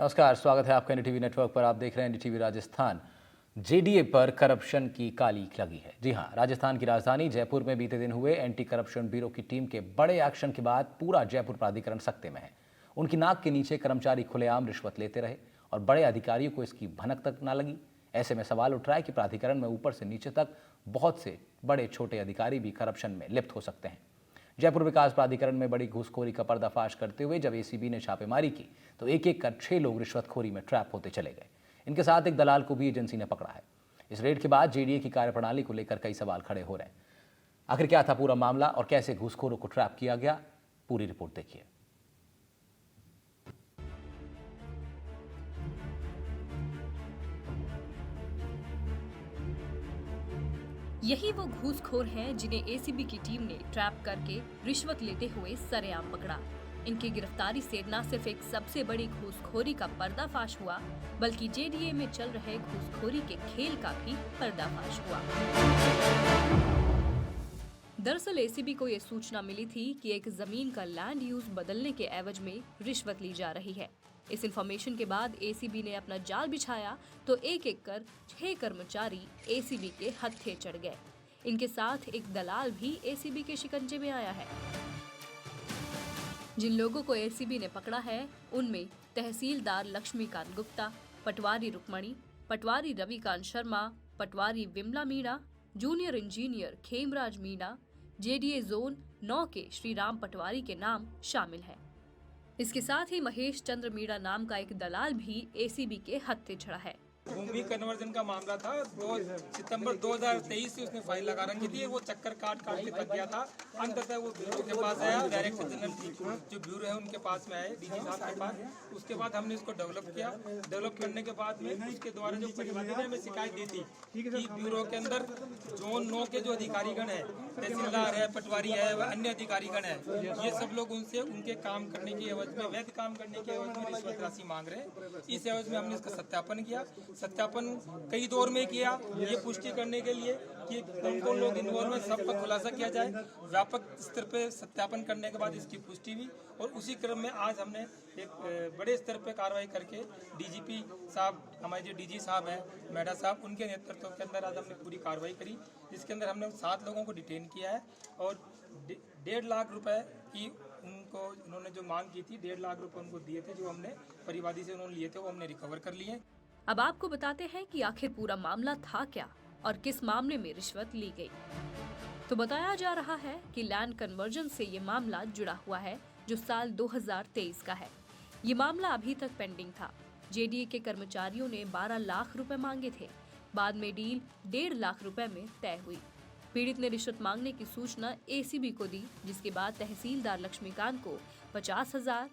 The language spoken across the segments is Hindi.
नमस्कार, स्वागत है आपका एनडीटीवी नेटवर्क पर। आप देख रहे हैं एनडीटीवी राजस्थान। जेडीए पर करप्शन की काली लगी है। जी हां, राजस्थान की राजधानी जयपुर में बीते दिन हुए एंटी करप्शन ब्यूरो की टीम के बड़े एक्शन के बाद पूरा जयपुर प्राधिकरण सख्ते में है। उनकी नाक के नीचे कर्मचारी खुलेआम रिश्वत लेते रहे और बड़े अधिकारियों को इसकी भनक तक ना लगी। ऐसे में सवाल उठ रहा है कि प्राधिकरण में ऊपर से नीचे तक बहुत से बड़े छोटे अधिकारी भी करप्शन में लिप्त हो सकते हैं। जयपुर विकास प्राधिकरण में बड़ी घूसखोरी का पर्दाफाश करते हुए जब एसीबी ने छापेमारी की तो एक एक कर 6 लोग रिश्वतखोरी में ट्रैप होते चले गए। इनके साथ एक दलाल को भी एजेंसी ने पकड़ा है। इस रेड के बाद जेडीए की कार्यप्रणाली को लेकर कई सवाल खड़े हो रहे हैं। आखिर क्या था पूरा मामला और कैसे घूसखोरों को ट्रैप किया गया, पूरी रिपोर्ट देखिए। यही वो घूसखोर हैं जिन्हें एसीबी की टीम ने ट्रैप करके रिश्वत लेते हुए सरेआम पकड़ा। इनकी गिरफ्तारी से न सिर्फ एक सबसे बड़ी घूसखोरी का पर्दाफाश हुआ, बल्कि जेडीए में चल रहे घूसखोरी के खेल का भी पर्दाफाश हुआ। दरअसल एसीबी को ये सूचना मिली थी कि एक जमीन का लैंड यूज बदलने के एवज में रिश्वत ली जा रही है। इस इंफॉर्मेशन के बाद एसीबी ने अपना जाल बिछाया तो एक एक कर 6 कर्मचारी एसीबी के हत्थे चढ़ गए। इनके साथ एक दलाल भी एसीबी के शिकंजे में आया है। जिन लोगों को एसीबी ने पकड़ा है उनमें tehsildar Laxmikant Gupta, patwari Rukmani, patwari Ravikant Sharma, patwari Vimla Meena, junior engineer Khemraj Meena, JDA zone 9 के श्री राम पटवारी के नाम शामिल है। इसके साथ ही महेश चंद्र मीणा नाम का एक दलाल भी एसीबी के हत्थे चढ़ा है। भूमि कन्वर्जन का मामला था। 2 सितंबर 2023 से उसने फाइल लगा रखी थी। वो चक्कर काट के थक गया था। अंततः वो ब्यूरो के पास आया, डायरेक्टर जनरल जो ब्यूरो है उनके पास में आए, डीजी साहब के पास। उसके बाद हमने इसको डेवलप किया। डेवलप करने के बाद में उसके द्वारा जो परिवादी ने हमें शिकायत दी थी कि ब्यूरो के अंदर जोन 9 के जो अधिकारीगण है, तहसीलदार है, पटवारी है, व अन्य अधिकारीगण है, ये सब लोग उनसे उनके काम करने की एवज में, वैध काम करने की एवज में रिश्वत राशि मांग रहे हैं। इस एवज में हमने इसका सत्यापन किया। सत्यापन कई दौर में किया, ये पुष्टि करने के लिए कि कौन कौन लोग इन्वॉल्व हैं, सब का खुलासा किया जाए। व्यापक स्तर पे सत्यापन करने के बाद इसकी पुष्टि हुई और उसी क्रम में आज हमने एक बड़े स्तर पे कार्रवाई करके डीजीपी साहब, हमारे जो डीजी साहब हैं मेडा साहब, उनके नेतृत्व के अंदर आज हमने पूरी कार्रवाई करी, जिसके अंदर हमने 7 लोगों को डिटेन किया है और 1.5 लाख रुपए की उनको उन्होंने जो मांग की थी, 1.5 लाख रुपए उनको दिए थे, जो हमने परिवादी से उन्होंने लिए थे, वो हमने रिकवर कर लिए। अब आपको बताते हैं कि आखिर पूरा मामला था क्या और किस मामले में रिश्वत ली गई। तो बताया जा रहा है कि लैंड कन्वर्जन से ये मामला जुड़ा हुआ है, जो साल 2023 का है। ये मामला अभी तक पेंडिंग था। जेडीए के कर्मचारियों ने 12 लाख रुपए मांगे थे। बाद में डील 1.5 लाख रुपए में तय हुई। पीड़ित ने रिश्वत मांगने की सूचना एसीबी को दी, जिसके बाद तहसीलदार लक्ष्मीकांत को 50,000,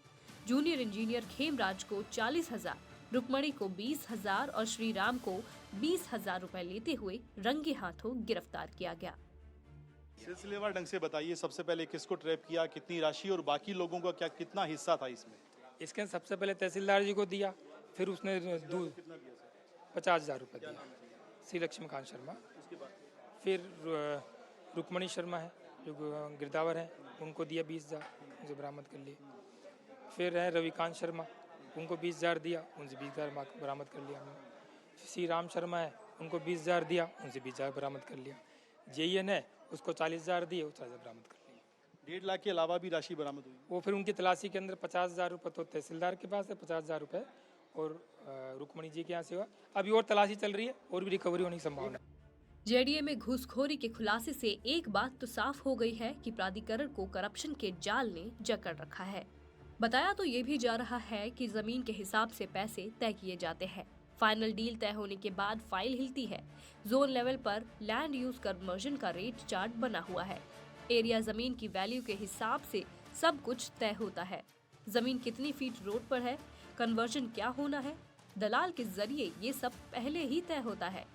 जूनियर इंजीनियर खेमराज को 40,000, रुक्मणी को 20,000 और श्री राम को 20,000 रुपए लेते हुए रंगे हाथों गिरफ्तार किया गया। सिलसिलेवार ढंग से बताइए, सबसे पहले किसको ट्रैप किया, कितनी राशि और बाकी लोगों का कितना हिस्सा था इसमें? इसके सबसे पहले तहसीलदार जी को दिया, फिर उसने 50,000 रुपये दिया, श्री लक्ष्मीकांत शर्मा। फिर रुक्मणी शर्मा है जो गिरदावर है, उनको दिया 20,000, उनसे बरामद कर लिए। फिर है रविकांत शर्मा, उनको 20,000 दिया, उनसे 20,000 बरामद कर लिया हमने। श्री राम शर्मा है, उनको 20,000 दिया, उनसे 20,000 बरामद कर लिया। जेईएन है, उसको 40,000 दिए, उससे बरामद कर लिया। 1.5 लाख के अलावा भी राशि बरामद हुई? वो फिर उनकी तलाशी के अंदर 50,000 रुपये तो तहसीलदार के पास है, 50,000 रुपये और रुक्मणी जी के यहाँ से हुआ। अभी और तलाशी चल रही है और भी रिकवरी होने की संभावना है। जेडीए में घूसखोरी के खुलासे से एक बात तो साफ हो गई है कि प्राधिकरण को करप्शन के जाल ने जकड़ रखा है। बताया तो ये भी जा रहा है कि जमीन के हिसाब से पैसे तय किए जाते हैं। फाइनल डील तय होने के बाद फाइल हिलती है। जोन लेवल पर लैंड यूज कन्वर्जन का रेट चार्ट बना हुआ है। एरिया जमीन की वैल्यू के हिसाब से सब कुछ तय होता है। जमीन कितनी फीट रोड पर है, कन्वर्जन क्या होना है, दलाल के जरिए ये सब पहले ही तय होता है।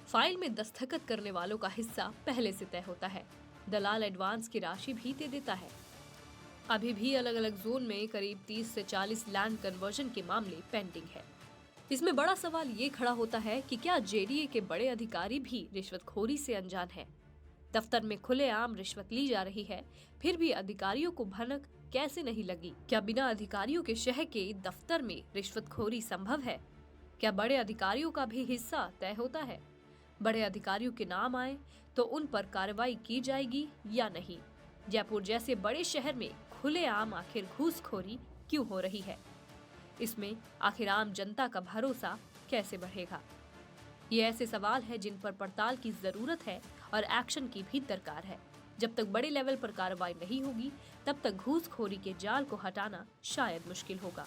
फाइल में दस्तखत करने वालों का हिस्सा पहले से तय होता है। दलाल एडवांस की राशि भी दे देता है। अभी भी अलग अलग जोन में करीब 30 से 40 लैंड कन्वर्जन के मामले पेंडिंग है। इसमें बड़ा सवाल ये खड़ा होता है कि क्या जेडीए के बड़े अधिकारी भी रिश्वतखोरी से अनजान हैं? दफ्तर में खुलेआम रिश्वत ली जा रही है, फिर भी अधिकारियों को भनक कैसे नहीं लगी? क्या बिना अधिकारियों के शह के दफ्तर में रिश्वतखोरी संभव है? क्या बड़े अधिकारियों का भी हिस्सा तय होता है? बड़े अधिकारियों के नाम आए तो उन पर कार्रवाई की जाएगी या नहीं? जयपुर जैसे बड़े शहर में खुलेआम आखिर घूसखोरी क्यों हो रही है? इसमें आखिर आम जनता का भरोसा कैसे बढ़ेगा? ये ऐसे सवाल है जिन पर पड़ताल की जरूरत है और एक्शन की भी दरकार है। जब तक बड़े लेवल पर कार्रवाई नहीं होगी, तब तक घूसखोरी के जाल को हटाना शायद मुश्किल होगा।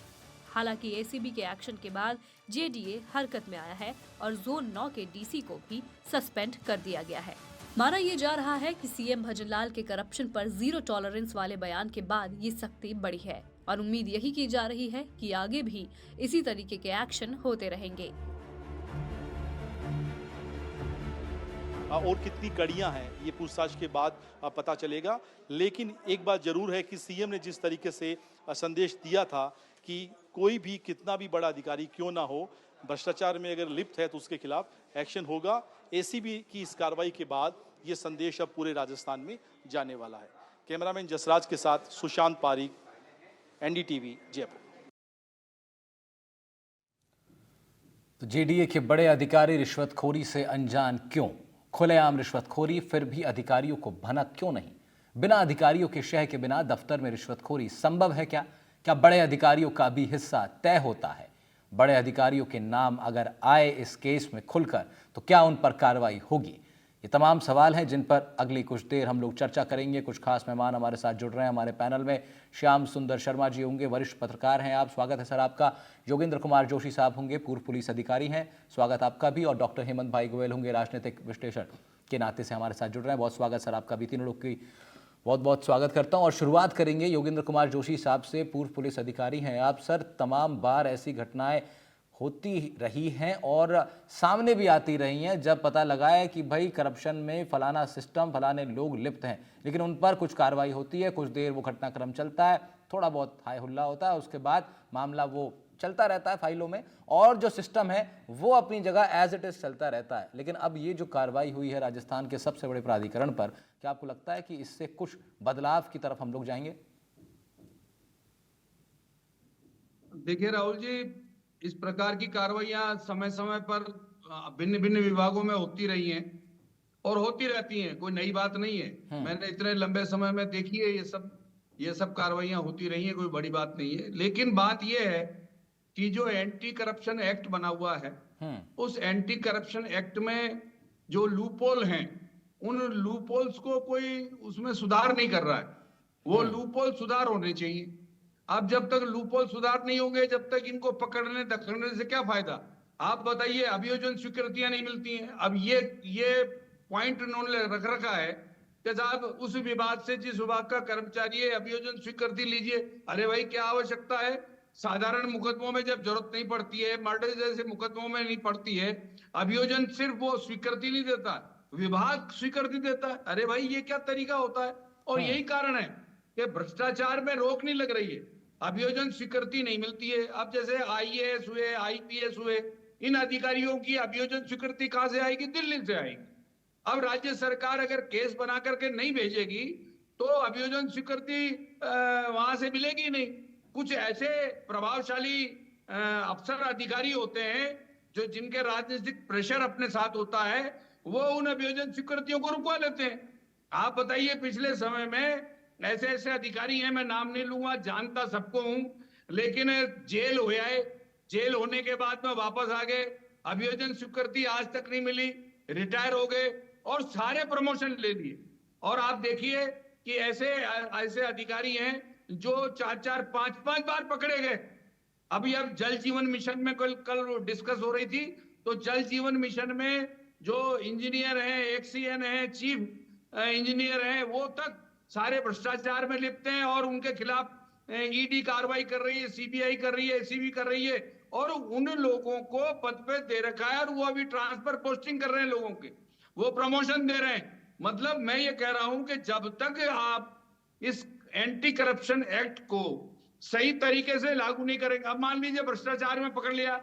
हालांकि एसीबी के एक्शन के बाद जेडीए हरकत में आया है और जोन 9 के डीसी को भी सस्पेंड कर दिया गया है। माना यह जा रहा है कि सीएम भजनलाल के करप्शन पर जीरो टॉलरेंस वाले बयान के बाद ये सख्ती बढ़ी है और उम्मीद यही की जा रही है कि आगे भी इसी तरीके के एक्शन होते रहेंगे। और कितनी कड़ियां हैं ये पूछताछ के बाद पता चलेगा। लेकिन एक बात जरूर है कि सीएम ने जिस तरीके से संदेश दिया था कि कोई भी कितना भी बड़ा अधिकारी क्यों ना हो, भ्रष्टाचार में अगर लिप्त है तो उसके खिलाफ एक्शन होगा। एसीबी की इस कार्रवाई के बाद ये संदेश अब पूरे राजस्थान में जाने वाला है। कैमरामैन जसराज के साथ सुशांत पारीक, एनडीटीवी, जयपुर। तो जेडीए के बड़े अधिकारी रिश्वतखोरी से अनजान क्यों? खुलेआम रिश्वतखोरी, फिर भी अधिकारियों को भनक क्यों नहीं? बिना अधिकारियों के शह के बिना दफ्तर में रिश्वतखोरी संभव है क्या? क्या बड़े अधिकारियों का भी हिस्सा तय होता है? बड़े अधिकारियों के नाम अगर आए इस केस में खुलकर तो क्या उन पर कार्रवाई होगी? ये तमाम सवाल हैं जिन पर अगली कुछ देर हम लोग चर्चा करेंगे। कुछ खास मेहमान हमारे साथ जुड़ रहे हैं। हमारे पैनल में श्याम सुंदर शर्मा जी होंगे, वरिष्ठ पत्रकार हैं आप, स्वागत है सर आपका। योगेंद्र कुमार जोशी साहब होंगे, पूर्व पुलिस अधिकारी हैं, स्वागत आपका भी। और डॉक्टर हेमंत भाई गोयल होंगे, राजनीतिक विश्लेषक के नाते से हमारे साथ जुड़ रहे हैं, बहुत स्वागत सर आपका भी। तीनों लोग की बहुत बहुत स्वागत करता हूं और शुरुआत करेंगे योगेंद्र कुमार जोशी साहब से। पूर्व पुलिस अधिकारी हैं आप सर, तमाम बार ऐसी घटनाएं होती रही हैं और सामने भी आती रही हैं जब पता लगा है कि भाई करप्शन में फलाना सिस्टम, फलाने लोग लिप्त हैं, लेकिन उन पर कुछ कार्रवाई होती है, कुछ देर वो घटनाक्रम चलता है, थोड़ा बहुत हाय हुल्ला होता है, उसके बाद मामला वो चलता रहता है फाइलों में और जो सिस्टम है वो अपनी जगह एज इट इज चलता रहता है। लेकिन अब ये जो कार्रवाई हुई है राजस्थान के सबसे बड़े प्राधिकरण पर, क्या आपको लगता है कि इससे कुछ बदलाव की तरफ हम लोग जाएंगे? देखिए राहुल जी, इस प्रकार की कार्रवाइयां समय समय पर भिन्न भिन्न विभागों में होती रही हैं और होती रहती हैं, कोई नई बात नहीं है। मैंने इतने लंबे समय में देखी है ये सब कार्रवाइयां होती रही हैं, कोई बड़ी बात नहीं है। लेकिन बात यह है कि जो एंटी करप्शन एक्ट बना हुआ है, उस एंटी करप्शन एक्ट में जो लूपहोल हैं, उन लूपहोल्स को कोई उसमें सुधार नहीं कर रहा है। वो लूपहोल सुधार होने चाहिए। अब जब तक लूपहोल सुधार नहीं होंगे, जब तक इनको पकड़ने दखलने से क्या फायदा? आप बताइए, अभियोजन स्वीकृतियां नहीं मिलती हैं। अब ये पॉइंट उन्होंने रख रखा है कि साहब उस विभाग से जिस विभाग का कर्मचारी है, अभियोजन स्वीकृति लीजिए। अरे भाई, क्या आवश्यकता है? साधारण मुकदमों में जब जरूरत नहीं पड़ती है, मर्डर जैसे मुकदमों में नहीं पड़ती है, अभियोजन सिर्फ वो स्वीकृति नहीं देता, विभाग स्वीकृति देता है। अरे भाई, ये क्या तरीका होता है? और यही कारण है कि भ्रष्टाचार में रोक नहीं लग रही है, अभियोजन स्वीकृति नहीं मिलती है। अब जैसे आईएएस हुए, आईपीएस हुए, इन अधिकारियों की अभियोजन स्वीकृति कहां से आएगी? दिल्ली से आएगी। अब राज्य सरकार अगर केस बना करके नहीं भेजेगी तो अभियोजन स्वीकृति वहां से मिलेगी नहीं। कुछ ऐसे प्रभावशाली अफसर अधिकारी होते हैं जो जिनके राजनीतिक प्रेशर अपने साथ होता है, वो उन अभियोजन स्वीकृतियों को रुकवा लेते हैं। आप बताइए, पिछले समय में ऐसे ऐसे अधिकारी हैं, मैं नाम नहीं लूंगा, जानता सबको हूं, लेकिन जेल हो आए, जेल होने के बाद में वापस आ गए, अभियोजन स्वीकृति आज तक नहीं मिली, रिटायर हो गए और सारे प्रमोशन ले लिए। और आप देखिए कि ऐसे अधिकारी हैं जो 4-4, 5-5 बार पकड़े गए। अभी अब जल जीवन मिशन में कल डिस्कस हो रही थी, तो जल जीवन मिशन में जो इंजीनियर हैं, एक्सीएन है, चीफ इंजीनियर हैं, वो तक सारे भ्रष्टाचार में लिप्त हैं और उनके खिलाफ ईडी कार्रवाई कर रही है, सीबीआई कर रही है, एसीबी कर रही है और उन लोगों को पद पे दे रखा है और वो अभी ट्रांसफर पोस्टिंग कर रहे हैं लोगों के, वो प्रमोशन दे रहे हैं। मतलब मैं ये कह रहा हूं कि जब तक आप इस एंटी करप्शन एक्ट को सही तरीके से लागू नहीं करेंगे, अब मान लीजिए भ्रष्टाचार में पकड़ लिया,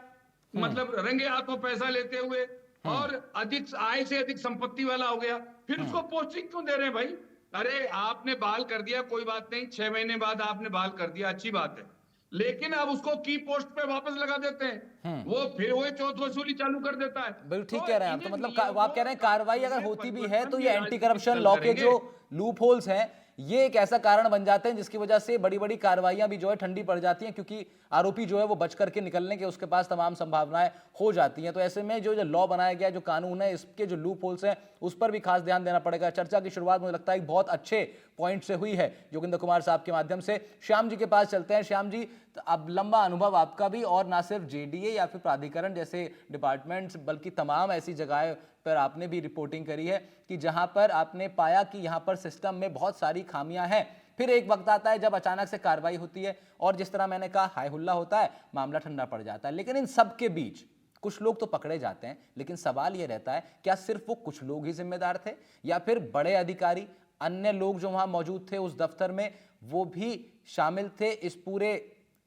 मतलब रंगे हाथों पैसा लेते हुए, और अधिक आय से अधिक संपत्ति वाला हो गया, फिर उसको पोस्टिंग क्यों दे रहे हैं भाई? अरे आपने बहाल कर दिया, कोई बात नहीं, 6 महीने बाद आपने बहाल कर दिया, अच्छी बात है, लेकिन अब उसको की पोस्ट पे वापस लगा देते हैं, वो फिर वही चौथ वसूली चालू कर देता है। बिल्कुल ठीक तो कह रहे हैं आप। तो इन्हें मतलब नियमों आप कह रहे हैं कार्रवाई अगर में होती भी है तो परिवर्तन ये भी एंटी राजनीतिक करप्शन दल लॉ के करेंगे। जो लूप होल्स हैं ये एक ऐसा कारण बन जाते हैं जिसकी वजह से बड़ी बड़ी कार्रवाइयां भी जो है ठंडी पड़ जाती हैं, क्योंकि आरोपी जो है वो बच करके निकलने के उसके पास तमाम संभावनाएं हो जाती हैं। तो ऐसे में जो लॉ बनाया गया, जो कानून है, इसके जो लूप होल्स हैं उस पर भी खास ध्यान देना पड़ेगा। चर्चा की शुरुआत मुझे लगता है एक बहुत अच्छे पॉइंट से हुई है जोगिंदर कुमार साहब के माध्यम से। श्याम जी के पास चलते हैं। श्याम जी, तो अब लंबा अनुभव आपका भी, और ना सिर्फ जेडीए या फिर प्राधिकरण जैसे डिपार्टमेंट्स बल्कि तमाम ऐसी जगह पर आपने भी रिपोर्टिंग करी है कि जहां पर आपने पाया कि यहां पर सिस्टम में बहुत सारी खामियां हैं। फिर एक वक्त आता है जब अचानक से कार्रवाई होती है और जिस तरह मैंने कहा हाय हुल्ला होता है, मामला ठंडा पड़ जाता है। लेकिन इन सब के बीच कुछ लोग तो पकड़े जाते हैं, लेकिन सवाल यह रहता है क्या सिर्फ वो कुछ लोग ही जिम्मेदार थे या फिर बड़े अधिकारी, अन्य लोग जो वहां मौजूद थे उस दफ्तर में, वो भी शामिल थे इस पूरे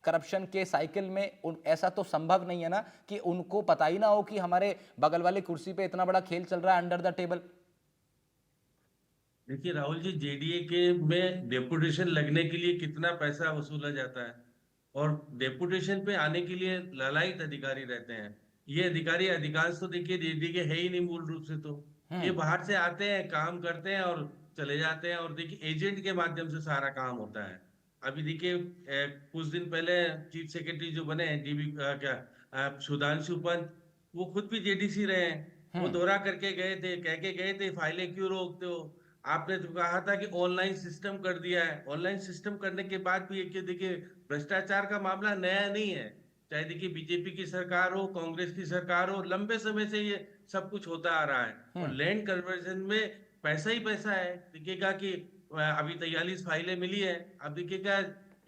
करप्शन के साइकिल में? ऐसा तो संभव नहीं है ना कि उनको पता ही ना हो कि हमारे बगल वाली कुर्सी पे इतना बड़ा खेल चल रहा है अंडर द टेबल। देखिए राहुल जी, जेडीए के में डेपुटेशन लगने के लिए कितना पैसा वसूला जाता है, और डेपुटेशन पे आने के लिए ललायत अधिकारी रहते हैं। ये अधिकारी अधिकांश तो देखिए जेडीए के है ही नहीं मूल रूप से। तो ये बाहर से आते हैं, काम करते हैं और चले जाते हैं, और देखिए एजेंट के माध्यम से सारा काम होता है। अभी देखिए कुछ दिन पहले चीफ सेक्रेटरी जो बने हैं सुधांशु पंत, वो खुद भी जेडीसी रहे हैं। वो दौरा करके गए थे, कह के गए थे फाइलें क्यों रोकते हो, आपने तो कहा था कि ऑनलाइन सिस्टम कर दिया है। ऑनलाइन सिस्टम करने के बाद भी ये देखिए भ्रष्टाचार का मामला नया नहीं है, चाहे देखिए बीजेपी की सरकार हो, कांग्रेस की सरकार हो, लंबे समय से ये सब कुछ होता आ रहा है। और लैंड कन्वर्जन में पैसा ही पैसा है। देखिएगा कि अभी 43 फाइलें मिली है। अब देखिएगा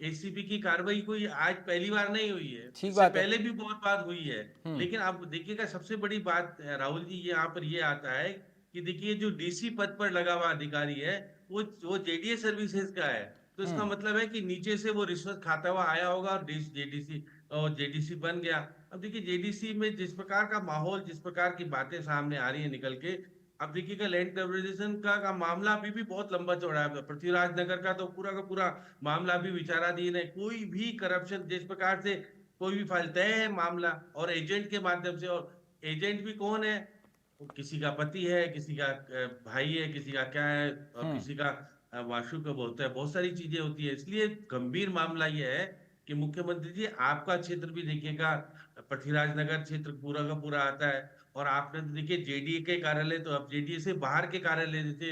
एसीबी की कार्रवाई कोई आज पहली बार नहीं हुई है, ठीक इससे बात है। पहले भी बहुत बार हुई है। लेकिन अब देखिएगा सबसे बड़ी बात राहुल जी यहाँ पर ये आता है कि देखिए जो डीसी पद पर लगा हुआ अधिकारी है वो जेडीए सर्विसेज का है। तो इसका मतलब है कि नीचे से वो रिश्वत खाता हुआ आया होगा और जेडीसी बन गया। अब देखिए जेडीसी में जिस प्रकार का माहौल, जिस प्रकार की बातें सामने आ रही है निकल के, अब देखिएगा लैंड कन्वर्जेशन का मामला अभी भी बहुत लंबा चौड़ा है। पृथ्वीराज नगर का तो पूरा मामला अभी विचाराधीन है। कोई भी करप्शन, जिस प्रकार से कोई भी फाइल तय है मामला और एजेंट के माध्यम से, और एजेंट भी कौन है, किसी का पति है, किसी का भाई है, किसी का क्या है, और किसी का माशूक होता है, बहुत सारी चीजें होती है। इसलिए गंभीर मामला यह है कि मुख्यमंत्री जी आपका क्षेत्र भी देखिएगा, पृथ्वीराज नगर क्षेत्र पूरा का पूरा आता है, और आपने तो देखिए जेडीए के कार्यालय, तो अब जेडीए से बाहर के कार्यालय जैसे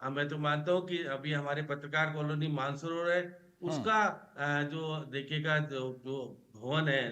मैं तो मानता हूँ कि अभी हमारे पत्रकार कॉलोनी मानसरोवर है, उसका जो देखिएगा जो भवन है,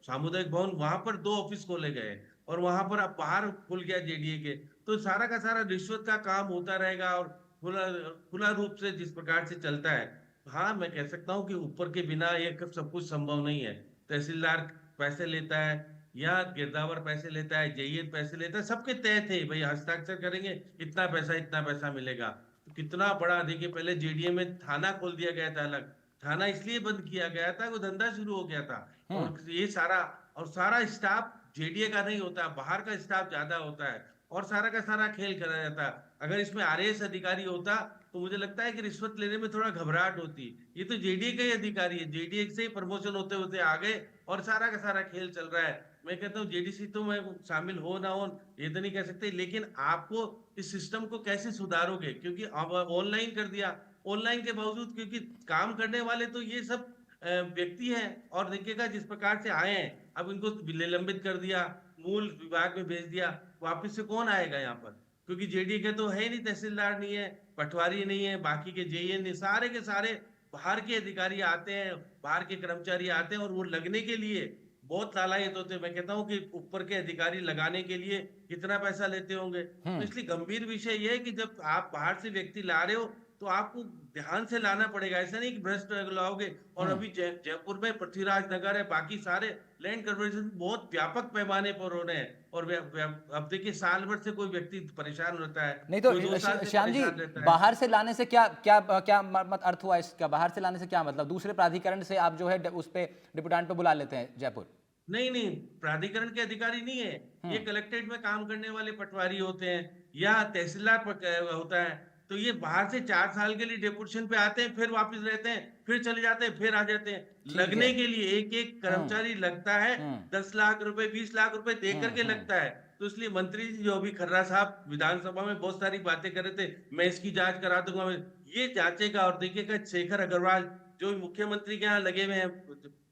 सामुदायिक भवन, वहां पर 2 ऑफिस खोले गए और वहां पर अब बाहर खुल गया जेडीए के। तो सारा का सारा रिश्वत का काम होता रहेगा और खुला रूप से जिस प्रकार से चलता है। हाँ, मैं कह सकता हूँ कि ऊपर के बिना ये सब कुछ संभव नहीं है। तहसीलदार पैसे लेता है या गिरदावर पैसे लेता है, जेईएन पैसे लेता है, सबके तय थे भाई, हस्ताक्षर करेंगे इतना पैसा मिलेगा। तो कितना बड़ा देखिए, पहले जेडीए में थाना खोल दिया गया था अलग। थाना इसलिए बंद किया गया था, वो धंधा शुरू हो गया था। और ये सारा स्टाफ जेडीए का नहीं होता, बाहर का स्टाफ ज्यादा होता है और सारा का सारा खेल करा जाता है। अगर इसमें आरएएस अधिकारी होता तो मुझे लगता है कि रिश्वत लेने में थोड़ा घबराहट होती। ये तो जेडीए का ही अधिकारी है, जेडीए से ही प्रमोशन होते होते आ गए और सारा का सारा खेल चल रहा है। मैं कहता हूँ जेडीसी तो मैं शामिल हो ना हो ये तो नहीं कह सकते, लेकिन आपको इस सिस्टम को कैसे सुधारोगे, क्योंकि अब ऑनलाइन कर दिया। ऑनलाइन के बावजूद, क्योंकि काम करने वाले तो ये सब व्यक्ति हैं, और देखिएगा जिस प्रकार से आए हैं, अब इनको निलंबित कर दिया, मूल विभाग में भेज दिया, वापस से कौन आएगा यहाँ पर, क्योंकि जेडीए के तो है नहीं, तहसीलदार नहीं है, पटवारी नहीं है, बाकी के जेईएन नहीं, सारे के सारे बाहर के अधिकारी आते हैं, बाहर के कर्मचारी आते हैं, और वो लगने के लिए बहुत लालायत होते हैं। मैं कहता हूँ कि ऊपर के अधिकारी लगाने के लिए कितना पैसा लेते होंगे। तो इसलिए गंभीर विषय ये है कि जब आप बाहर से व्यक्ति ला रहे हो तो आपको ध्यान से लाना पड़ेगा, ऐसा नहीं कि भ्रष्ट लाओगे। और अभी जयपुर में पृथ्वीराज नगर है, बाकी सारे लैंड कन्वर्जन बहुत व्यापक पैमाने पर हो रहे हैं, और अब देखिए साल भर से कोई व्यक्ति परेशान रहता है, नहीं तो कोई 2 साल से श्याम जी, परेशान रहता है। बाहर से लाने से क्या क्या क्या अर्थ हुआ इसका? बाहर से लाने से क्या मतलब? दूसरे प्राधिकरण से आप जो है उस पे डिप्यूटेंट पे बुला लेते हैं जयपुर? नहीं नहीं, प्राधिकरण के अधिकारी नहीं है, ये कलेक्ट्रेट में काम करने वाले पटवारी होते हैं या तहसीलदार होता है। तो ये बाहर से 4 साल के लिए डेपुटेशन पे आते हैं, फिर वापस रहते हैं, फिर चले जाते हैं, फिर आ जाते हैं। लगने के लिए एक एक कर्मचारी लगता है 10 लाख रुपए 20 लाख रुपए दे करके लगता है। तो इसलिए मंत्री जी जो अभी खर्रा साहब विधानसभा में बहुत सारी बातें कर रहे थे, मैं इसकी जांच करा दूंगा, ये जांचेगा। और देखिएगा शेखर अग्रवाल जो मुख्यमंत्री के यहाँ लगे हुए हैं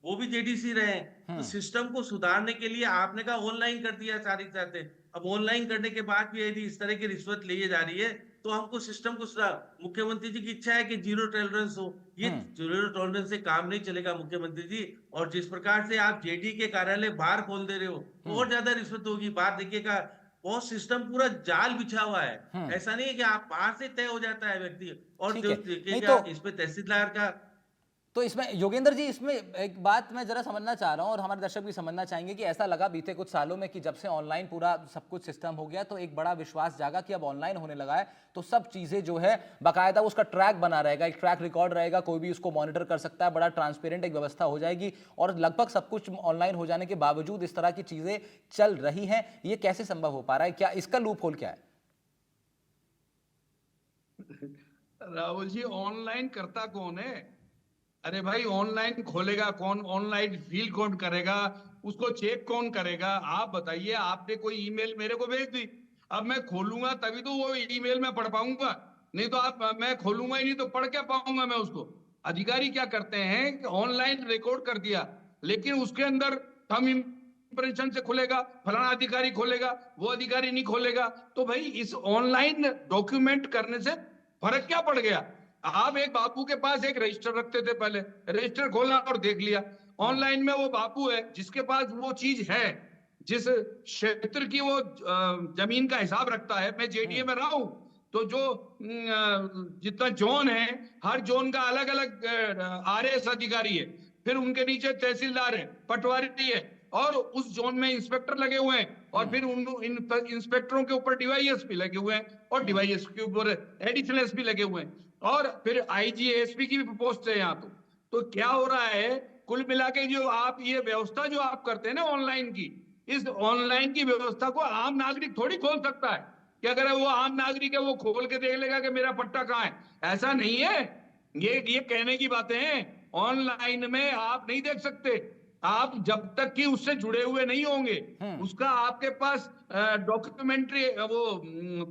वो भी जेडीसी रहे हैं। तो सिस्टम को सुधारने के लिए आपने कहा ऑनलाइन कर दिया सारी बातें। अब ऑनलाइन करने के बाद भी यदि इस तरह की रिश्वत ली जा रही है तो हमको सिस्टम को सुधार। मुख्यमंत्री जी की इच्छा है कि जीरो टॉलरेंस हो, ये जीरो टॉलरेंस से काम नहीं चलेगा मुख्यमंत्री जी। और जिस प्रकार से आप जेडी के कार्यालय बाहर खोल दे रहे हो और ज्यादा रिश्वत होगी। बाहर देखिएगा बहुत सिस्टम पूरा जाल बिछा हुआ है। ऐसा नहीं है कि आप बाहर से तय हो जाता है व्यक्ति। और ठीक जो है। नहीं देखिएगा तो- इसमें तहसीलदार का तो इसमें योगेंद्र जी, इसमें एक बात मैं जरा समझना चाह रहा हूं और हमारे दर्शक भी समझना चाहेंगे कि ऐसा लगा बीते कुछ सालों में कि जब से ऑनलाइन पूरा सब कुछ सिस्टम हो गया तो एक बड़ा विश्वास जागा कि अब ऑनलाइन होने लगा है तो सब चीजें जो है बाकायदा उसका ट्रैक बना रहेगा, एक ट्रैक रिकॉर्ड रहेगा, कोई भी उसको मॉनिटर कर सकता है, बड़ा ट्रांसपेरेंट एक व्यवस्था हो जाएगी। और लगभग सब कुछ ऑनलाइन हो जाने के बावजूद इस तरह की चीजें चल रही हैं, ये कैसे संभव हो पा रहा है? क्या इसका लूप होल क्या है? राहुल जी, ऑनलाइन करता कौन है? अरे भाई, ऑनलाइन खोलेगा कौन? ऑनलाइन फील कौन करेगा? उसको चेक कौन करेगा? आप बताइए। आपने कोई ईमेल मेरे को भेज दी, अब मैं खोलूंगा तभी तो वो ईमेल में पढ़ पाऊंगा, नहीं तो मैं खोलूंगा ही नहीं तो पढ़ क्या पाऊंगा मैं उसको? अधिकारी क्या करते हैं कि ऑनलाइन रिकॉर्ड कर दिया, लेकिन उसके अंदर थंब इम्प्रेशन से खुलेगा, फलाना अधिकारी खोलेगा, वो अधिकारी नहीं खोलेगा। तो भाई इस ऑनलाइन डॉक्यूमेंट करने से फर्क क्या पड़ गया? आप एक बापू के पास एक रजिस्टर रखते थे, पहले रजिस्टर खोला और देख लिया। ऑनलाइन में वो बापू है जिसके पास वो चीज है, जिस क्षेत्र की वो जमीन का हिसाब रखता है। मैं जेडीए में रहा हूं तो जो जितना जोन है, हर जोन का अलग अलग आरएस अधिकारी है, फिर उनके नीचे तहसीलदार है, पटवारी है, और उस जोन में इंस्पेक्टर लगे हुए हैं, और फिर उन इंस्पेक्टरों के ऊपर डीवाईएसपी लगे हुए हैं, और डीवाईएसपी के ऊपर एडिशनल एसपी लगे हुए हैं, और फिर आईजी एसपी की भी पोस्ट है यहाँ। तो क्या हो रहा है? कुल मिला के जो आप ये व्यवस्था जो आप करते हैं ना ऑनलाइन की, इस ऑनलाइन की व्यवस्था को आम नागरिक थोड़ी खोल सकता है कि अगर वो आम नागरिक है वो खोल के देख लेगा कि मेरा पट्टा कहाँ है। ऐसा नहीं है। ये कहने की बातें हैं। ऑनलाइन में आप नहीं देख सकते, आप जब तक कि उससे जुड़े हुए नहीं होंगे, उसका आपके पास डॉक्यूमेंट्री वो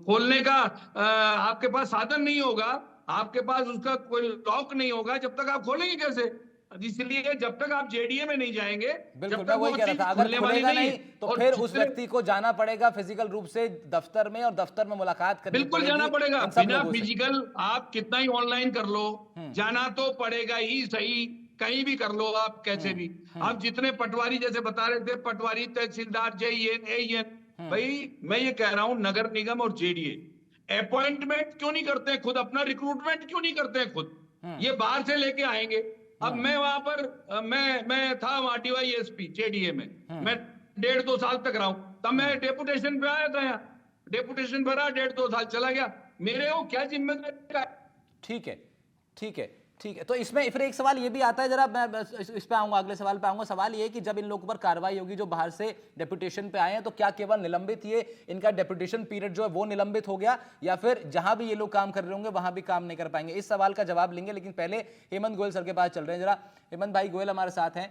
खोलने का आपके पास साधन नहीं होगा, आपके पास उसका कोई लॉक नहीं होगा, जब तक आप खोलेंगे कैसे? इसलिए जब तक आप जेडीए में नहीं जाएंगे, बिल्कुल, जब मैं तक वही वो कह रहा चीज था, अगर खुलने वाली खुलेगा नहीं नहीं है। तो और फिर उस जितने- व्यक्ति को जाना पड़ेगा फिजिकल रूप से दफ्तर में, और दफ्तर में मुलाकात करनी बिल्कुल पड़ेगी जाना पड़ेगा। इन सब बिना लोगों से। फिजिकल आप कितना ही ऑनलाइन कर लो, जाना तो पड़ेगा ही सही। कहीं भी कर लो आप, कैसे भी। आप जितने पटवारी जैसे बता रहे थे, पटवारी, तहसीलदार, जेईएन, एईएन, भाई मैं ये कह रहा हूं, नगर निगम और जेडीए अपॉइंटमेंट क्यों नहीं करते हैं खुद? अपना रिक्रूटमेंट क्यों नहीं करते हैं खुद? ये बाहर से लेके आएंगे। अब मैं वहां पर मैं था वहां डीवाईएसपी जेडीए में, मैं 1.5-2 साल तक रहा हूं। तब मैं डेपुटेशन पे आया था यहाँ, डेपुटेशन भरा, 1.5-2 साल चला गया। मेरे को क्या जिम्मेदारी का? ठीक है, ठीक है, ठीक है। तो इसमें फिर एक सवाल ये भी आता है, जरा मैं इस पे आऊंगा, अगले सवाल पे आऊंगा। सवाल ये कि जब इन लोगों पर कार्रवाई होगी जो बाहर से डेपुटेशन पे आए हैं, तो क्या केवल निलंबित ये इनका डेपुटेशन पीरियड जो है वो निलंबित हो गया, या फिर जहां भी ये लोग काम कर रहे होंगे वहां भी काम नहीं कर पाएंगे? इस सवाल का जवाब लेंगे, लेकिन पहले हेमंत गोयल सर के पास चल रहे हैं। जरा हेमंत भाई गोयल हमारे साथ हैं।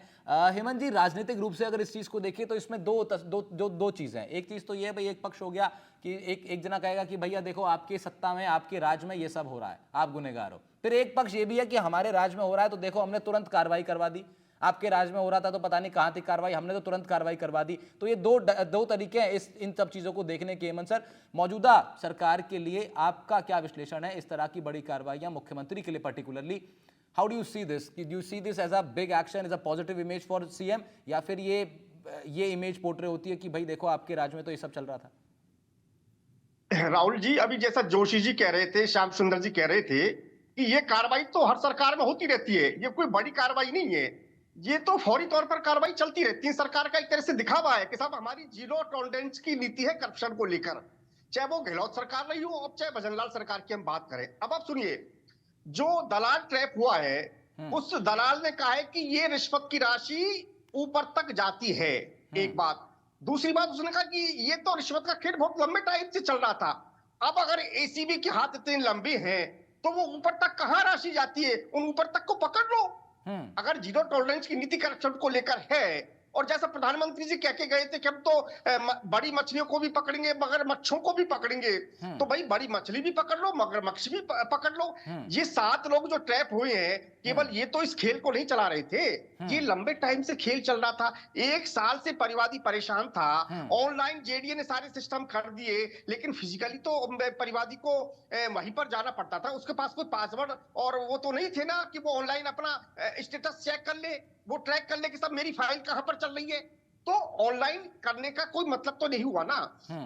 हेमंत जी, राजनीतिक रूप से अगर इस चीज को देखें तो इसमें दो चीजें हैं। एक चीज तो ये है भाई, एक पक्ष हो गया कि एक जना कहेगा कि भैया देखो आपके सत्ता में, आपके राज में ये सब हो रहा है, आप गुनहगार हो। फिर एक पक्ष ये भी है कि हमारे राज में हो रहा है तो देखो हमने तुरंत कार्रवाई करवा दी, आपके राज में हो रहा था तो पता नहीं कहां थी कार्रवाई, हमने तो तुरंत कार्रवाई करवा दी। तो ये दो तरीके हैं इन सब चीजों को देखने के। हेमंत सर, मौजूदा सरकार के लिए आपका क्या विश्लेषण है इस तरह की बड़ी कार्रवाइयां मुख्यमंत्री के लिए particularly? How do you see this? Do you see this as a big action, as a positive image for CM, या फिर ये इमेज पोर्ट्रे होती है कि भाई देखो आपके राज में तो ये सब चल रहा था? राहुल जी, अभी जैसा जोशी जी कह रहे थे, श्याम सुंदर जी कह रहे थे कि ये कार्रवाई तो हर सरकार में होती रहती है, ये कोई बड़ी कार्रवाई नहीं है, ये तो फौरी तौर पर कार्रवाई चलती रहती है। सरकार का एक तरह से दिखावा है कि साहब हमारी जीरो टॉलरेंस की नीति है करप्शन को लेकर, चाहे वो गहलोत सरकार रही हो और चाहे भजनलाल सरकार की हम बात करें। अब आप सुनिए, जो दलाल ट्रैप हुआ है, उस दलाल ने कहा है कि ये रिश्वत की राशि ऊपर तक जाती है, एक बात। दूसरी बात उसने कहा कि ये तो रिश्वत का खेल बहुत लंबे टाइम से चल रहा था, अब अगर एसीबी के हाथ इतने लंबे हैं तो वो ऊपर तक कहां राशि जाती है, उन ऊपर तक को पकड़ लो। अगर जीरो टॉलरेंस की नीति करप्शन को लेकर है, और जैसा प्रधानमंत्री जी कह के गए थे कि हम तो बड़ी मछलियों को भी पकड़ेंगे मगरमच्छों को भी पकड़ेंगे, तो भाई बड़ी मछली भी पकड़ लो, मगरमच्छ भी पकड़ लो। ये 7 लोग जो ट्रैप हुए हैं, केवल ये तो इस खेल को नहीं चला रहे थे, ये लंबे टाइम से खेल चल रहा था। 1 साल से परिवादी परेशान था, ऑनलाइन जेडीए ने सारे सिस्टम कर दिए, लेकिन फिजिकली तो परिवादी को वहीं पर जाना पड़ता था, उसके पास कोई पासवर्ड और वो तो नहीं थे ना कि वो ऑनलाइन अपना स्टेटस चेक कर ले, वो ट्रैक कर ले कि सब मेरी फाइल कहां पर चल रही है। तो ऑनलाइन करने का कोई मतलब तो नहीं हुआ ना।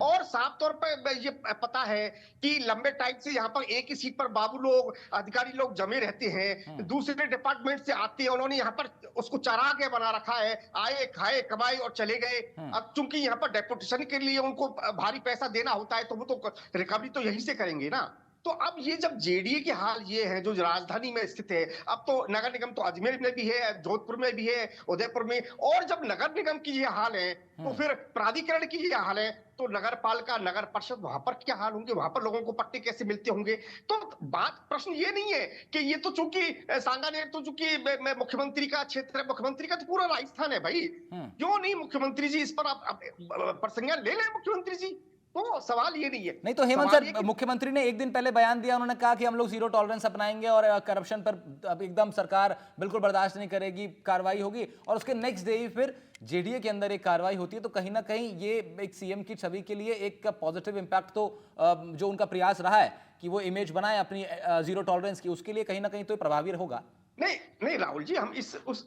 और साफ तौर पर ये पता है कि लंबे टाइम से यहाँ पर एक ही सीट पर बाबू लोग, अधिकारी लोग जमे रहते हैं, दूसरे डिपार्टमेंट से आते हैं, उन्होंने यहाँ पर उसको चरागाह बना रखा है, आए खाए कमाए और चले गए। अब चूंकि यहाँ पर डेपुटेशन के लिए उनको भारी पैसा देना होता है, तो वो तो रिकवरी तो यहीं से करेंगे ना। तो अब ये जब जेडीए के हाल ये है, जो राजधानी में स्थित है, अब तो नगर निगम तो अजमेर में भी है, जोधपुर में भी है, उदयपुर में, और जब नगर निगम की ये हाल है तो फिर प्राधिकरण की ये हाल है, तो नगर पालिका, नगर परिषद, वहां पर क्या हाल होंगे, वहां पर लोगों को पट्टे कैसे मिलते होंगे। तो बात, प्रश्न ये नहीं है कि ये तो चूंकि सांगानेर तो चूंकि मुख्यमंत्री का क्षेत्र है, मुख्यमंत्री का तो पूरा राजस्थान है भाई, क्यों नहीं मुख्यमंत्री जी इस पर आप प्रसंज्ञान ले लें मुख्यमंत्री जी। तो सवाल ये नहीं है। नहीं तो हेमंत सर, मुख्यमंत्री ने एक दिन पहले बयान दिया, उन्होंने कहा कि हम लोग जीरो टॉलरेंस अपनाएंगे और करप्शन पर अब एकदम सरकार बिल्कुल बर्दाश्त नहीं करेगी, कार्रवाई होगी, और उसके नेक्स्ट डे ही फिर जेडीए के अंदर एक कार्रवाई होती है। तो कहीं ना कहीं ये एक सीएम की छवि के लिए एक पॉजिटिव इंपैक्ट तो जो उनका प्रयास रहा है कि वो इमेज बनाए अपनी जीरो टॉलरेंस की, उसके लिए कहीं ना कहीं तो प्रभावी होगा। नहीं राहुल जी, हम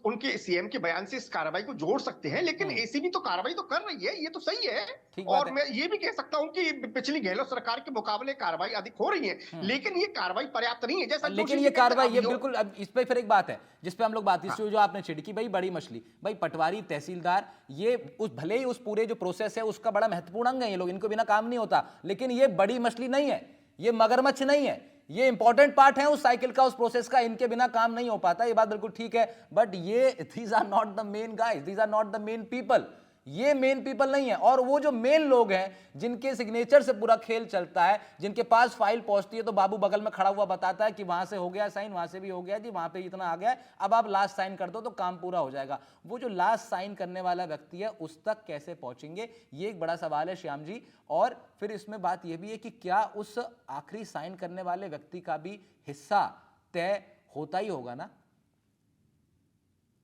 उनके सीएम के बयान से इस कार्रवाई को जोड़ सकते हैं, लेकिन एसीबी तो कार्रवाई तो कर रही है, ये तो सही है। और मैं ये भी कह सकता हूं कि पिछली गहलोत सरकार के मुकाबले कार्रवाई अधिक हो रही है, लेकिन ये कार्रवाई पर्याप्त नहीं है। जैसा लेकिन ये कार्रवाई, ये बिल्कुल, अब इस पे फिर एक बात है जिस पे हम लोग बात, जो आपने छेड़ी की, भाई बड़ी मछली, भाई पटवारी, तहसीलदार, ये भले ही उस पूरे जो प्रोसेस है उसका बड़ा महत्वपूर्ण अंग है, ये लोग, इनको बिना काम नहीं होता, लेकिन ये बड़ी मछली नहीं है, ये मगरमच्छ नहीं है, ये इंपॉर्टेंट पार्ट है उस साइकिल का, उस प्रोसेस का, इनके बिना काम नहीं हो पाता, ये बात बिल्कुल ठीक है। बट ये these are not the main guys, these are not the main people, ये मेन पीपल नहीं है। और वो जो मेन लोग हैं जिनके सिग्नेचर से पूरा खेल चलता है, जिनके पास फाइल पहुंचती है तो बाबू बगल में खड़ा हुआ बताता है कि वहां से हो गया साइन, वहां से भी हो गया जी, वहां पे इतना आ गया है, अब आप लास्ट साइन कर दो तो काम पूरा हो जाएगा। वो जो लास्ट साइन करने वाला व्यक्ति है उस तक कैसे पहुंचेंगे, ये एक बड़ा सवाल है श्याम जी। और फिर इसमें बात यह भी है कि क्या उस आखिरी साइन करने वाले व्यक्ति का भी हिस्सा तय होता ही होगा ना।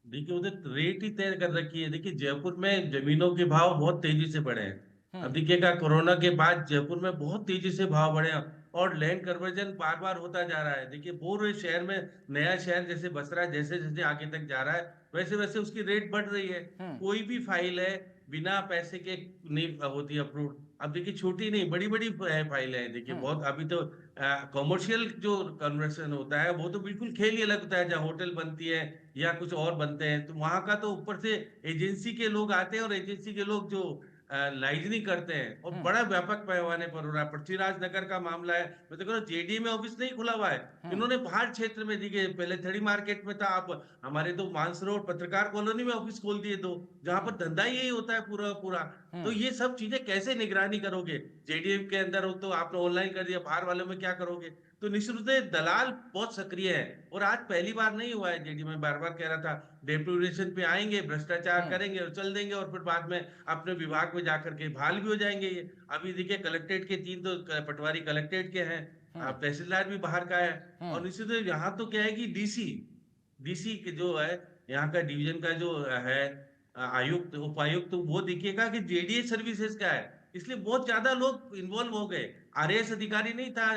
देखिए उधर रेट ही तय कर रखी है। देखिए जयपुर में जमीनों के भाव बहुत तेजी से बढ़े हैं। अब देखिएगा कोरोना के बाद जयपुर में बहुत तेजी से भाव बढ़े हैं और लैंड कन्वर्जन बार बार होता जा रहा है। देखिए पूरे शहर में, नया शहर जैसे बस रहा है, जैसे जैसे आगे तक जा रहा है वैसे वैसे उसकी रेट बढ़ रही है। कोई भी फाइल है बिना पैसे के नहीं होती अप्रूव। अब देखिए छोटी नहीं, बड़ी बड़ी फाइल है। देखिए बहुत, अभी तो कॉमर्शियल जो कन्वर्सन होता है वो तो बिल्कुल खेल ही अलग होता है, जहाँ होटल बनती है या कुछ और बनते हैं, तो वहां का तो ऊपर से एजेंसी के लोग आते हैं और एजेंसी के लोग जो लाइजनिंग करते हैं और बड़ा व्यापक पैमाने पर हो रहा है। पृथ्वीराज नगर का मामला है, मैं तो कह रहा हूँ जेडीए में ऑफिस नहीं खुला हुआ है, इन्होंने बाहर क्षेत्र में, देखिए पहले थड़ी मार्केट में था, आप हमारे तो मानसरोवर पत्रकार कॉलोनी में ऑफिस खोल दिए दो, जहां पर धंधा यही होता है पूरा पूरा। तो ये सब चीजें कैसे निगरानी करोगे? जेडीए के अंदर हो तो आपने ऑनलाइन कर दिया, बाहर वालों में क्या करोगे? तो निश्चित रूप से दलाल बहुत सक्रिय है और आज पहली बार नहीं हुआ है। जेडीए में बार बार कह रहा था डेपुटेशन पे आएंगे, भ्रष्टाचार करेंगे और चल देंगे और फिर बाद में अपने विभाग में जाकर के बहाल भी हो जाएंगे। ये अभी देखिए कलेक्ट्रेट के 3 तो पटवारी कलेक्ट्रेट के हैं, तहसीलदार भी बाहर का है। और निश्चित रूप से यहाँ तो क्या है कि डीसी के जो है यहाँ का डिवीजन का जो है आयुक्त, उपायुक्त, तो वो देखिएगा कि जेडीए सर्विसेज का है, इसलिए बहुत ज्यादा लोग इन्वॉल्व हो गए। आरएएस अधिकारी नहीं था,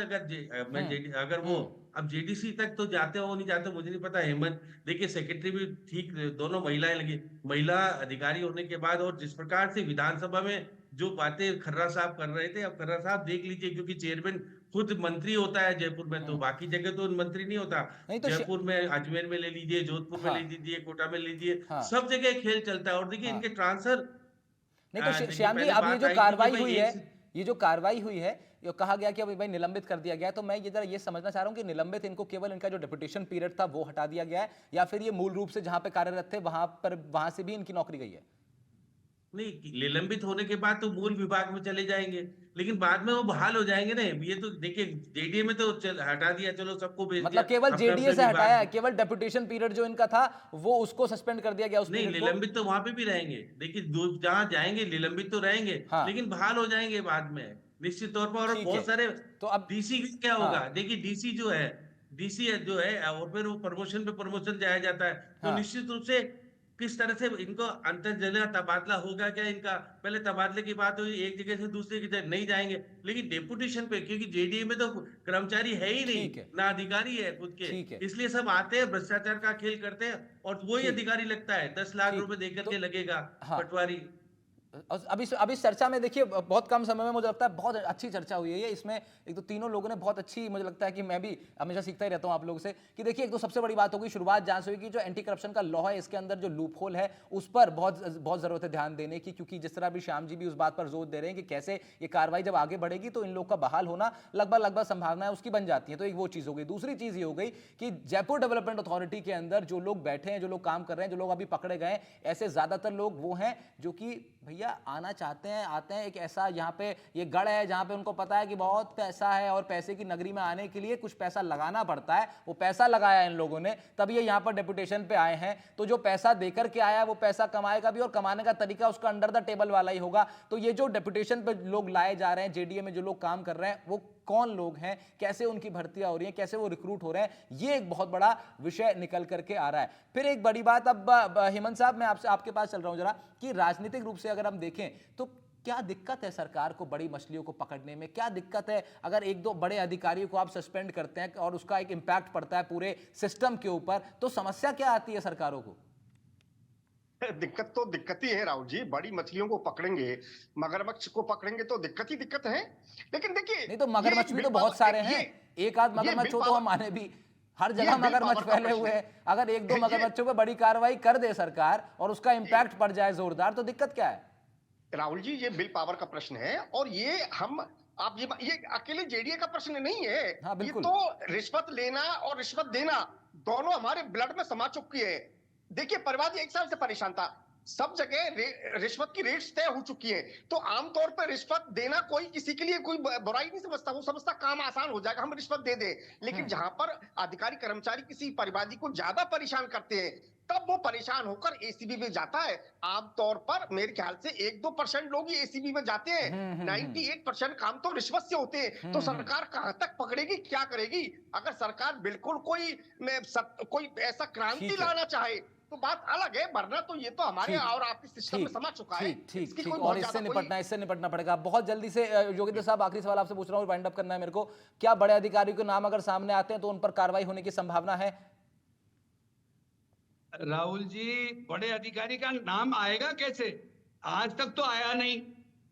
अगर वो अब जेडीसी तक तो जाते हो नहीं जाते मुझे नहीं पता। हेमंत देखिए सेक्रेटरी भी ठीक, दोनों महिलाएं लगी, महिला अधिकारी होने के बाद। और जिस प्रकार से विधानसभा में जो बातें खर्रा साहब कर रहे थे, अब खर्रा साहब देख लीजिए, क्योंकि चेयरमैन खुद मंत्री होता है जयपुर में, तो बाकी जगह तो मंत्री नहीं होता। तो जयपुर में, अजमेर में ले लीजिए, जोधपुर में ले लीजिए, कोटा में लीजिए, सब जगह खेल चलता है। और देखिए इनके ट्रांसफर नहीं तो श्याम जी, अब ये जो कार्रवाई हुई है, ये जो कार्रवाई हुई है, ये कहा गया कि अभी भाई निलंबित कर दिया गया है, तो मैं ये जरा ये समझना चाह रहा हूं कि निलंबित इनको केवल इनका जो डेपुटेशन पीरियड था वो हटा दिया गया है, या फिर ये मूल रूप से जहां पे कार्यरत थे वहां से भी इनकी नौकरी गई है? नहीं, निलंबित होने के बाद तो मूल विभाग में चले जाएंगे, लेकिन बाद में वो बहाल हो जाएंगे ना। ये तो देखिए, जेडीए में तो हटा दिया, चलो सबको भेज दिया, मतलब केवल अपने जेडीए अपने से हटाया है, विभाग। केवल डेपुटेशन पीरियड जो इनका था वो उसको सस्पेंड कर दिया गया उस नहीं, पीरियड को? निलंबित तो वहां पे भी रहेंगे। देखिए, जहां जाएंगे निलंबित तो रहेंगे, हाँ। लेकिन बहाल हो जाएंगे बाद में निश्चित तौर पर। और ठीक बहुत है। सारे तो अब डीसी क्या हाँ। होगा, देखिए डीसी जो है और फिर वो प्रमोशन पे प्रमोशन जाया जाता है, तो हाँ। निश्चित रूप से किस तरह से इनको अंतर जिला तबादला होगा क्या इनका। पहले तबादले की बात हुई, एक जगह से दूसरी जगह नहीं जाएंगे, लेकिन डेपुटेशन पे, क्योंकि जेडीए में तो कर्मचारी है ही नहीं, ठीक है। ना अधिकारी है खुद के, ठीक है। इसलिए सब आते हैं, भ्रष्टाचार का खेल करते हैं, और वही ठीक। अधिकारी लगता है, 10 लाख ठीक। रुपए देकर तो के लगेगा हाँ। पटवारी। अभी इस चर्चा में देखिए बहुत कम समय में मुझे लगता है बहुत अच्छी चर्चा हुई है ये। इसमें एक तो तीनों लोगों ने बहुत अच्छी, मुझे लगता है कि मैं भी हमेशा सीखता ही रहता हूं आप लोगों से, कि देखिए एक तो सबसे बड़ी बात होगी, शुरुआत जहां से हुई कि जो एंटी करप्शन का लॉ है इसके अंदर जो लूप होल है उस पर बहुत जरूरत है ध्यान देने की, क्योंकि जिस तरह भी श्याम जी भी उस बात पर जोर दे रहे हैं कि कैसे ये कार्रवाई जब आगे बढ़ेगी तो इन लोग का बहाल होना लगभग संभावनाएं उसकी बन जाती है। तो एक वो चीज हो गई। दूसरी चीज ये हो गई कि जयपुर डेवलपमेंट अथॉरिटी के अंदर जो लोग बैठे हैं, जो लोग काम कर रहे हैं, जो लोग अभी पकड़े गए, ऐसे ज्यादातर लोग वो हैं जो कि भैया आना चाहते हैं, आते हैं, एक ऐसा यहाँ पे ये गढ़ है जहाँ पे उनको पता है कि बहुत पैसा है और पैसे की नगरी में आने के लिए कुछ पैसा लगाना पड़ता है, वो पैसा लगाया इन लोगों ने, तब ये यहाँ पर डेपुटेशन पे आए हैं। तो जो पैसा देकर के आया वो पैसा कमाएगा भी, और कमाने का तरीका उसका अंडर द टेबल वाला ही होगा। तो ये जो डेपुटेशन पे लोग लाए जा रहे हैं, जेडीए में जो लोग काम कर रहे हैं, वो कौन लोग हैं, कैसे उनकी भर्तियां हो रही हैं, कैसे वो रिक्रूट हो रहे हैं, ये एक बहुत बड़ा विषय निकल करके आ रहा है। फिर एक बड़ी बात, अब हेमंत साहब मैं आपके पास चल रहा हूं जरा, कि राजनीतिक रूप से अगर हम देखें तो क्या दिक्कत है सरकार को बड़ी मछलियों को पकड़ने में? क्या दिक्कत है अगर एक दो बड़े अधिकारियों को आप सस्पेंड करते हैं और उसका एक इंपैक्ट पड़ता है पूरे सिस्टम के ऊपर, तो समस्या क्या आती है सरकारों को? दिक्कत तो दिक्कत ही है राहुल जी। बड़ी मछलियों को पकड़ेंगे, मगरमच्छ को पकड़ेंगे तो दिक्कत ही दिक्कत है। लेकिन देखिए, नहीं तो मगरमच्छ भी तो बहुत सारे हैं, एक आध मगरमच्छ हो तो हम माने भी, हर जगह मगरमच्छ फैले हुए हैं। अगर एक दो मगरमच्छों पे बड़ी कार्रवाई कर दे सरकार और उसका इंपैक्ट पड़ जाए जोरदार, तो दिक्कत क्या है? राहुल जी, ये बिल पावर का प्रश्न है, और ये ये अकेले जेडीए का प्रश्न नहीं है। हाँ, ये बिल्कुल। तो रिश्वत लेना और रिश्वत देना दोनों हमारे ब्लड में समा चुकी है। देखिए, परिवार 1 साल से परेशान था, सब जगह रिश्वत की रेट्स तय हो चुकी है। तो आमतौर पर रिश्वत देना कोई किसी के लिए कोई बुराई नहीं समझता, वो समझता काम आसान हो जाएगा, हम रिश्वत दे दें। लेकिन जहां पर अधिकारी कर्मचारी किसी परिवादी को ज्यादा परेशान करते हैं, तब वो परेशान होकर एसीबी में जाता है। आमतौर पर मेरे ख्याल से 1-2% लोग ही एसीबी में जाते हैं, 98% काम तो रिश्वत से होते हैं। तो सरकार कहां तक पकड़ेगी, क्या करेगी? अगर सरकार बिल्कुल कोई ऐसा क्रांति ठीक है। लाना चाहे तो बात अलग है, वरना तो ये तो हमारे और आपके सिस्टम में समा चुका है। इसकी कोई और बहुत इससे ज्यादा इससे निपटना पड़ेगा बहुत जल्दी से। योगेंद्र साहब, आखिरी सवाल आपसे पूछ रहा हूँ, वाइंड अप करना है मेरे को। क्या बड़े अधिकारियों के नाम अगर सामने आते हैं तो उन पर कार्रवाई होने की संभावना है? राहुल जी, बड़े अधिकारी का नाम आएगा कैसे? आज तक तो आया नहीं।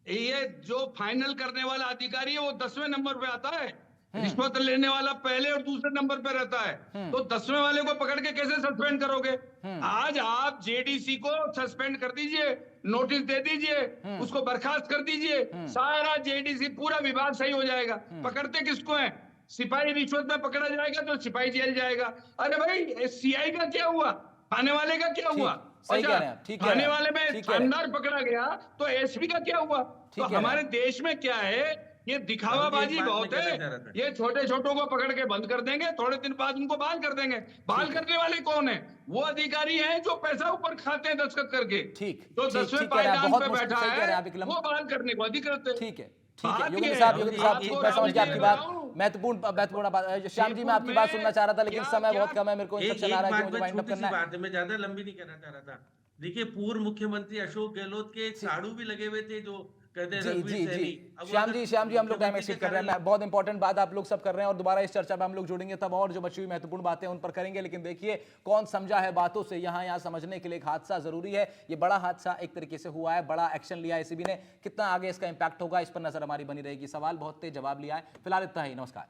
ये जो फाइनल करने वाला अधिकारी है वो 10वें नंबर पे आता है, रिश्वत लेने वाला पहले और दूसरे नंबर पे रहता है। तो 10वें वाले को पकड़ के कैसे सस्पेंड करोगे? आज आप जेडीसी को सस्पेंड कर दीजिए, नोटिस दे दीजिए, उसको बर्खास्त कर दीजिए, सारा जेडीसी पूरा विभाग सही हो जाएगा। पकड़ते किसको है? सिपाही रिश्वत में पकड़ा जाएगा तो सिपाही जेल जाएगा। अरे भाई, सीआई का क्या हुआ? थाने वाले का क्या हुआ? सही कह रहे हैं, ठीक कह रहे हैं, थाने वाले में ठीक कह रहे हैं। थानेदार पकड़ा गया तो एसपी का क्या हुआ? तो ठीक है हमारे देश में क्या है, ये दिखावाबाजी बहुत है। ये छोटे छोटों को पकड़ के बंद कर देंगे, थोड़े दिन बाद उनको बहाल कर देंगे। बहाल करने वाले कौन है? वो अधिकारी हैं जो पैसा ऊपर खाते हैं दस्तखत करके। ठीक, तो ठीक, 10वें ठीक कह रहे हैं, पायदान बहुत पे मुश्किल, बैठा सही कह रहे हैं आप है, विक्रम। वो बहाल करने को अधिकृत है। ठीक है, बात योगेंद्र ये साहब, है, योगेंद्र साहब, ठीक, मैं समझ गया आपकी बात, महत्वपूर्ण बात। श्याम जी, मैं आपकी बात सुनना चाह रहा था, लेकिन समय बहुत कम है, मेरे को इंस्ट्रक्शन आ रहा है कि मुझे वाइंड अप करना है। बात है, मैं ज्यादा लंबी नहीं करना चाह रहा था। देखिए, पूर्व मुख्यमंत्री अशोक गहलोत के साड़ू भी लगे हुए थे, जो कहते हैं रघुवीर सैनी। श्याम जी, हम लोग टाइम एक्सीड कर रहे हैं। बहुत इंपॉर्टेंट बात आप लोग सब कर रहे हैं और दोबारा इस चर्चा में हम लोग जुड़ेंगे तब, और जो बची हुई महत्वपूर्ण बातें उन पर करेंगे। लेकिन देखिए, कौन समझा है बातों से, यहाँ समझने के लिए एक हादसा जरूरी है। ये बड़ा हादसा एक तरीके से हुआ है, बड़ा एक्शन लिया एसीबी ने, कितना आगे इसका इंपैक्ट होगा इस पर नजर हमारी बनी रहेगी। सवाल बहुत थे, जवाब लिया है। फिलहाल इतना ही, नमस्कार।